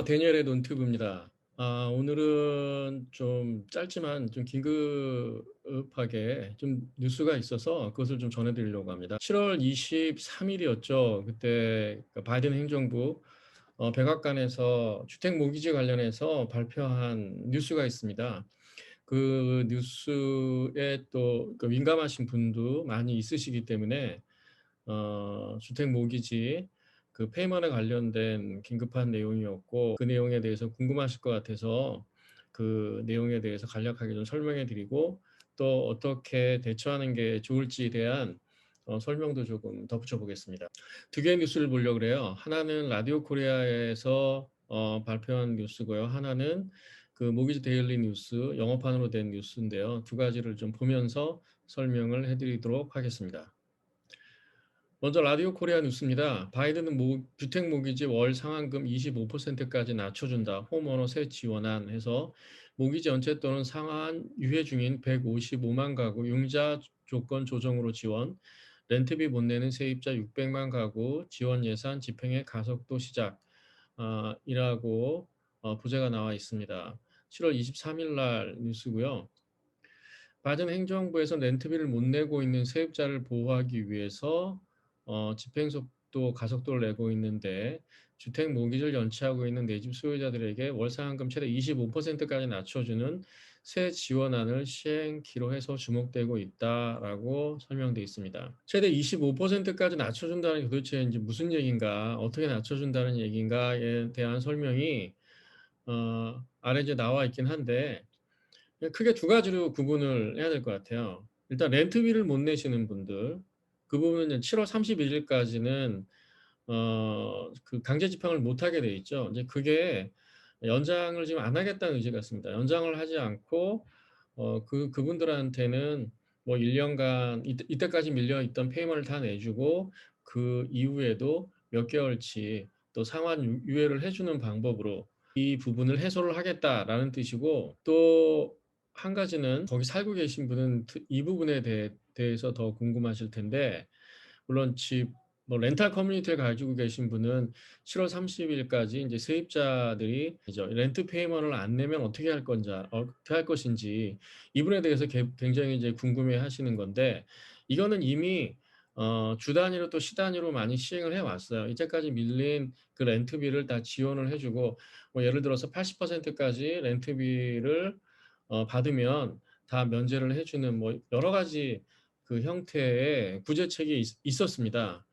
데니엘의 논튜브입니다. 오늘은 좀 짧지만 좀 긴급하게 좀 뉴스가 있어서 그것을 좀 전해드리려고 합니다. 7월 23일이었죠. 그때 그 바이든 행정부 백악관에서 주택 모기지 관련해서 발표한 뉴스가 있습니다. 그 뉴스에 또그 민감하신 분도 많이 있으시기 때문에 주택 모기지 그 페이먼에 관련된 긴급한 내용이었고, 그 내용에 대해서 궁금하실 것 같아서 그 내용에 대해서 간략하게 좀 설명해 드리고, 또 어떻게 대처하는 게 좋을지에 대한 설명도 조금 덧붙여 보겠습니다. 두 개의 뉴스를 보려고 그래요. 하나는 라디오 코리아에서 발표한 뉴스고요. 하나는 그 모기지 데일리 뉴스 영어판으로 된 뉴스인데요. 두 가지를 좀 보면서 설명을 해드리도록 하겠습니다. 먼저 라디오 코리아 뉴스입니다. 바이든은 주택 모기지 월 상한금 25%까지 낮춰준다. 홈오너 새 지원안 해서 모기지 연체 또는 상한 유예 중인 155만 가구 융자 조건 조정으로 지원, 렌트비 못 내는 세입자 600만 가구 지원 예산 집행의 가속도 시작 이라고 부제가 나와 있습니다. 7월 23일 날 뉴스고요. 바이든 행정부에서 렌트비를 못 내고 있는 세입자를 보호하기 위해서 집행속도 가속도를 내고 있는데, 주택 모기지를 연체하고 있는 내 집 소유자들에게 월상한금 최대 25%까지 낮춰주는 새 지원안을 시행키로 해서 주목되고 있다라고 설명되어 있습니다. 최대 25%까지 낮춰준다는 게 도대체 이제 무슨 얘기인가, 어떻게 낮춰준다는 얘기인가에 대한 설명이 아래 이제 나와 있긴 한데, 크게 두 가지로 구분을 해야 될 것 같아요. 일단 렌트비를 못 내시는 분들, 그 부분은 7월 31일까지는 그 강제 집행을 못 하게 돼 있죠. 이제 그게 연장을 지금 안 하겠다는 의지 같습니다. 연장을 하지 않고 그분들한테는 뭐 1년간 이때까지 밀려 있던 페이먼트를 다 내주고, 그 이후에도 몇 개월치 또 상환 유예를 해주는 방법으로 이 부분을 해소를 하겠다라는 뜻이고, 또 한 가지는 거기 살고 계신 분은 이 부분에 대해서 더 궁금하실 텐데, 물론 집 뭐 렌탈 커뮤니티를 가지고 계신 분은 7월 30일까지 이제 세입자들이 이제 렌트 페이먼트를 안 내면 어떻게 할 것인지 이 부분에 대해서 굉장히 이제 궁금해 하시는 건데, 이거는 이미 주 단위로 또 시 단위로 많이 시행을 해 왔어요. 이제까지 밀린 그 렌트비를 다 지원을 해 주고, 뭐 예를 들어서 80%까지 렌트비를 받으면 다 면제를 해 주는 뭐 여러 가지 그 형태의 구제책이 있었습니다.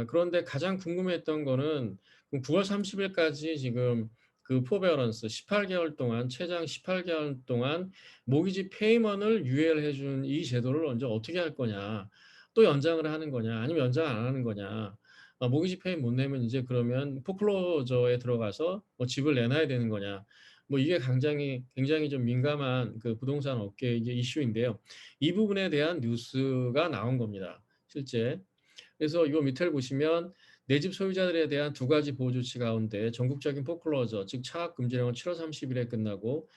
그런데 가장 궁금했던 거는 9월 30일까지 지금 그 포베어런스 18개월 동안, 최장 18개월 동안 모기지 페이먼트를 유예를 해준 이 제도를 언제 어떻게 할 거냐, 또 연장을 하는 거냐, 아니면 연장 안 하는 거냐. 모기지 페이 못 내면 이제 그러면 포클로저에 들어가서 뭐 집을 내놔야 되는 거냐. 뭐 이게 굉장히 좀 민감한 그 부동산 업계의 이제 이슈인데요. 이 부분에 대한 뉴스가 나온 겁니다, 실제. 그래서 요 밑을 보시면 내 집 소유자들에 대한 두 가지 보호 조치 가운데 전국적인 포클로저, 즉 차압 금지령은 7월 30일에 끝나고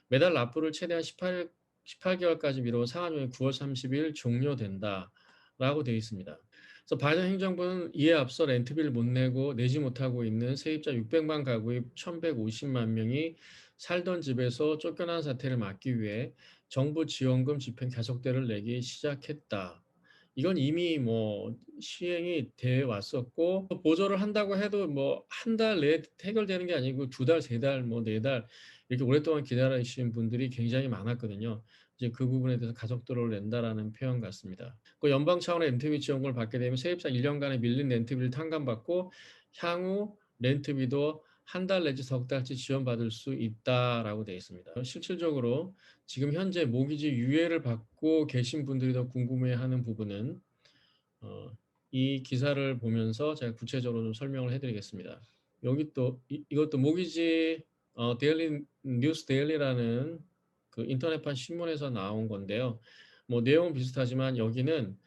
매달 납부를 최대한 18개월까지 미뤄온 상한율이 9월 30일 종료된다라고 되어 있습니다. 그래서 바이든 행정부는 이에 앞서 렌트비를 못 내고 내지 못하고 있는 세입자 600만 가구의 1,150만 명이 살던 집에서 쫓겨난 사태를 막기 위해 정부 지원금 집행 가속대를 내기 시작했다. 이건 이미 뭐 시행이 돼 왔었고, 보조를 한다고 해도 뭐 한 달 내에 해결되는 게 아니고 두 달, 세 달, 뭐 네 달 이렇게 오랫동안 기다리신 분들이 굉장히 많았거든요. 이제 그 부분에 대해서 가속도를 낸다라는 표현 같습니다. 그 연방 차원의 렌트비 지원금을 받게 되면 세입자 1년간의 밀린 렌트비를 탕감받고 향후 렌트비도 한 달 내지 석 달치 지원받을 수 있다라고 되어 있습니다. 실질적으로 지금 현재 모기지 유예를 받고 계신 분들이 더 궁금해하는 부분은 이 기사를 보면서 제가 구체적으로 좀 설명을 해드리겠습니다. 여기 또 이것도 모기지 데일리 뉴스 데일리라는 그 인터넷판 신문에서 나온 건데요. 뭐 내용은 비슷하지만 여기는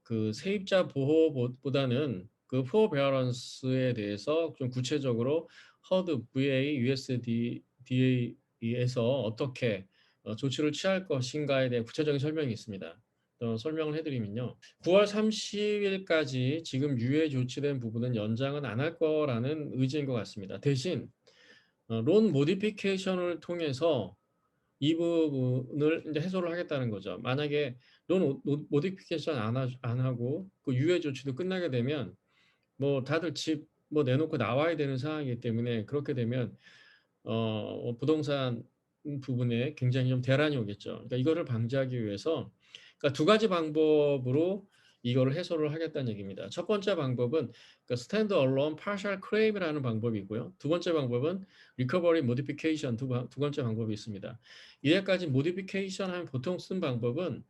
그 세입자 보호보다는 그 포베어런스에 대해서 좀 구체적으로 HUD, VA, USDA에서 어떻게 조치를 취할 것인가에 대해 구체적인 설명이 있습니다. 설명을 해드리면요. 9월 30일까지 지금 유예 조치된 부분은 연장은 안 할 거라는 의지인 것 같습니다. 대신 론 모디피케이션을 통해서 이 부분을 인제 해소를 하겠다는 거죠. 만약에 론 모디피케이션 안 하고 그 유예 조치도 끝나게 되면 뭐 다들 집 뭐 내놓고 나와야 되는 상황이기 때문에, 그렇게 되면 부동산 부분에 굉장히 좀 대란이 오겠죠. 그러니까 이거를 방지하기 위해서, 그러니까 두 가지 방법으로 이거를 해소를 하겠다는 얘기입니다. 첫 번째 방법은 그 스탠드 얼론 파셜 클레임이라는 방법이고요. 두 번째 방법은 리커버리 모디피케이션, 두 번째 방법이 있습니다. 이제까지 모디피케이션 하면 보통 쓴 방법은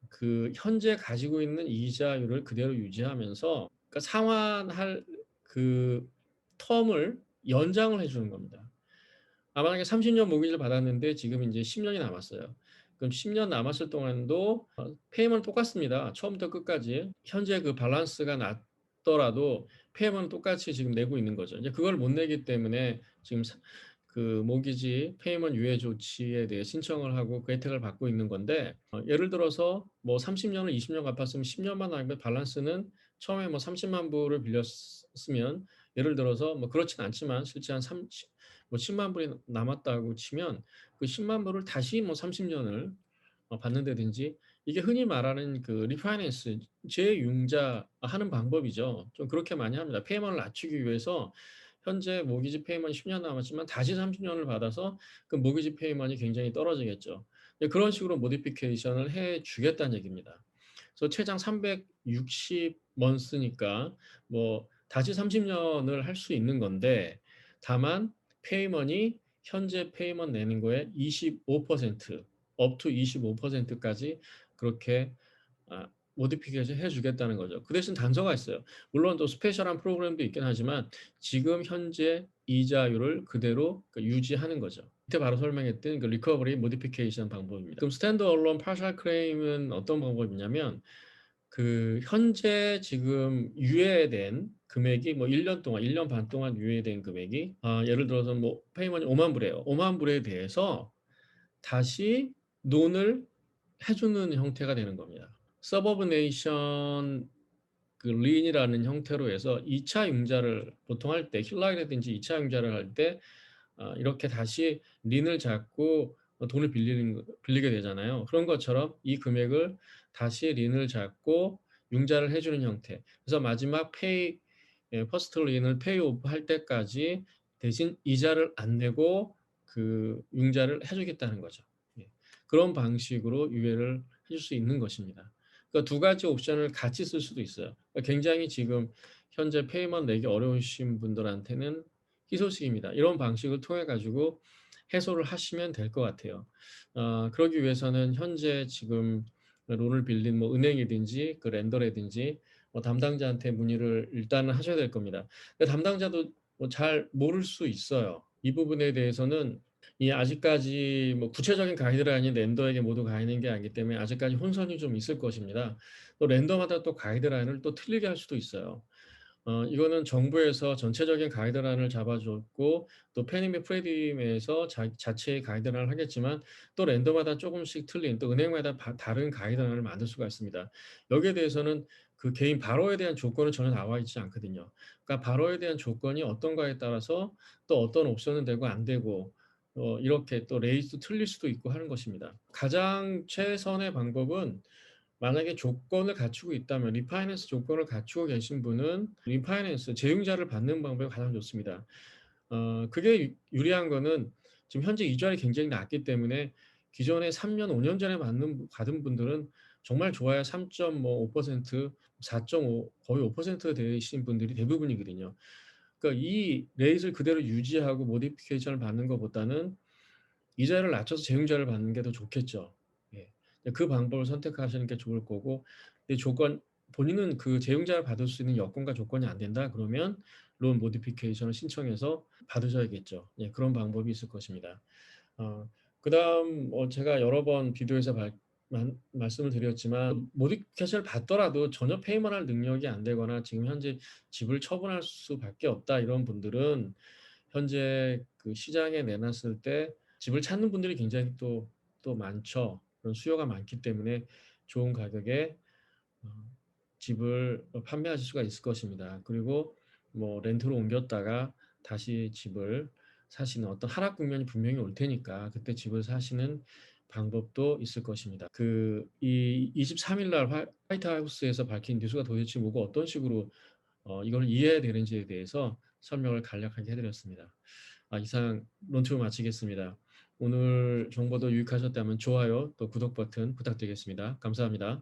그 현재 가지고 있는 이자율을 그대로 유지하면서, 그러니까 상환할 그 텀을 연장을 해 주는 겁니다. 만약에 30년 모기지를 받았는데 지금 인제 10 년이 남았어요. 그럼 10년 남았을 동안도 페이먼트는 똑같습니다. 처음부터 끝까지. 현재 그 밸런스가 낮더라도 페이먼트는 똑같이 지금 내고 있는 거죠. 이제 그걸 못 내기 때문에 지금 그 모기지 페이먼트 유예 조치에 대해 신청을 하고 그 혜택을 받고 있는 건데, 예를 들어서 뭐 30 년을 20년 갚았으면 10 년만 하면 밸런스는 처음에 뭐 3 0만 불을 빌렸으면, 예를 들어서 뭐 그렇진 않지만 실제 한 삼 뭐 1 0만 불이 남았다고 치면 그 1 0만 불을 다시 뭐 30 년을 받는다든지, 이게 흔히 말하는 그 리파이낸스, 재융자하는 방법이죠. 좀 그렇게 많이 합니다. 페이먼트를 낮추기 위해서 현재 모기지 페이먼트 10년 남았지만 다시 30 년을 받아서 그 모기지 페이먼트이 굉장히 떨어지겠죠. 예, 그런 식으로 모디피케이션을 해 주겠다는 얘기입니다. 그래서 최장 360 먼스니까 뭐 다시 30 년을 할 수 있는 건데, 다만 페이먼이 현재 페이먼트 내는 거에 25% up to 25% 까지 그렇게 모디피케이션 해 주겠다는 거죠. 그 대신 단서가 있어요. 물론 또 스페셜한 프로그램도 있긴 하지만 지금 현재 이자율을 그대로 유지하는 거죠. 밑에 바로 설명했던 그 리커버리 모디피케이션 방법입니다. 그럼 스탠드 얼론 파셜 클레임은 어떤 방법이냐면, 그 현재 지금 유예된 금액이 뭐 1년 동안, 1년 반 동안 유예된 금액이, 예를 들어서 뭐 페이먼이 5만 불이에요. 5만 불에 대해서 다시 논을 해 주는 형태가 되는 겁니다. 서버브네이션 그 린이라는 형태로 해서 2차 융자를 보통 할 때, 힐락이라든지 2차 융자를 할 때 이렇게 다시 린을 잡고 돈을 빌리게 되잖아요. 그런 것처럼 이 금액을 다시 린을 잡고 융자를 해 주는 형태. 그래서 마지막 퍼스트 린을 페이오프 할 때까지 대신 이자를 안 내고 그 융자를 해 주겠다는 거죠. 예. 그런 방식으로 유예를 해줄 수 있는 것입니다. 그러니까 두 가지 옵션을 같이 쓸 수도 있어요. 그러니까 굉장히 지금 현재 페이먼트 내기 어려우신 분들한테는 희소식입니다. 이런 방식을 통해 가지고 해소를 하시면 될 것 같아요. 그러기 위해서는 현재 지금 론을 빌린 뭐 은행이든지 그 렌더라든지 뭐 담당자한테 문의를 일단은 하셔야 될 겁니다. 근데 담당자도 뭐 잘 모를 수 있어요. 이 부분에 대해서는 이 아직까지 뭐 구체적인 가이드라인이 렌더에게 모두 가 있는 게 아니기 때문에 아직까지 혼선이 좀 있을 것입니다. 또 렌더마다 또 가이드라인을 또 틀리게 할 수도 있어요. 이거는 정부에서 전체적인 가이드라인을 잡아 줬고, 또 페니메 프레디메에서 자체의 가이드라인을 하겠지만, 또 랜더마다 쪼금씩 틀린, 또 은행마다 다른 가이드라인을 만들 수가 있습니다. 여기에 대해서는 그 개인 발호에 대한 조건은 전혀 나와 있지 않거든요. 그러니까 발호에 대한 조건이 어떤가에 따라서 또 어떤 옵션은 되고 안 되고, 이렇게 또 레이스도 틀릴 수도 있고 하는 것입니다. 가장 최선의 방법은, 만약에 조건을 갖추고 있다면, 리파이낸스 조건을 갖추고 계신 분은 리파이낸스 재융자를 받는 방법이 가장 좋습니다. 그게 유리한 거는 지금 현재 이자율이 굉장히 낮기 때문에 기존에 3년, 5년 전에 받은 분들은 정말 좋아야 3.5%, 4.5, 거의 5% 되신 분들이 대부분이거든요. 그러니까 이 레이트를 그대로 유지하고 모디피케이션을 받는 것보다는 이자를 낮춰서 재융자를 받는 게 더 좋겠죠. 예. 그 방법을 선택하시는 게 좋을 거고, 이 조건, 본인은 그 재융자를 받을 수 있는 여건과 조건이 안 된다 그러면 론 모디피케이션을 신청해서 받으셔야겠죠. 예, 그런 방법이 있을 것입니다. 어 그다음 제가 여러 번 비디오에서 말씀을 드렸지만, 모디피케이션을 받더라도 전혀 페이먼트할 능력이 안 되거나 지금 현재 집을 처분할 수밖에 없다, 이런 분들은 현재 그 시장에 내놨을 때 집을 찾는 분들이 굉장히 또 많죠. 그런 수요가 많기 때문에 좋은 가격에 어 집을 판매하실 수가 있을 것입니다. 그리고 뭐 렌트로 옮겼다가 다시 집을 사시는 어떤 하락 국면이 분명히 올 테니까 그때 집을 사시는 방법도 있을 것입니다. 이 23일 날 화이트 하우스에서 밝힌 뉴스가 도대체 뭐고 어떤 식으로 이걸 이해해야 되는지에 대해서 설명을 간략하게 해 드렸습니다. 이상 론투를 마치겠습니다. 오늘 정보도 유익하셨다면 좋아요 또 구독 버튼 부탁드리겠습니다. 감사합니다.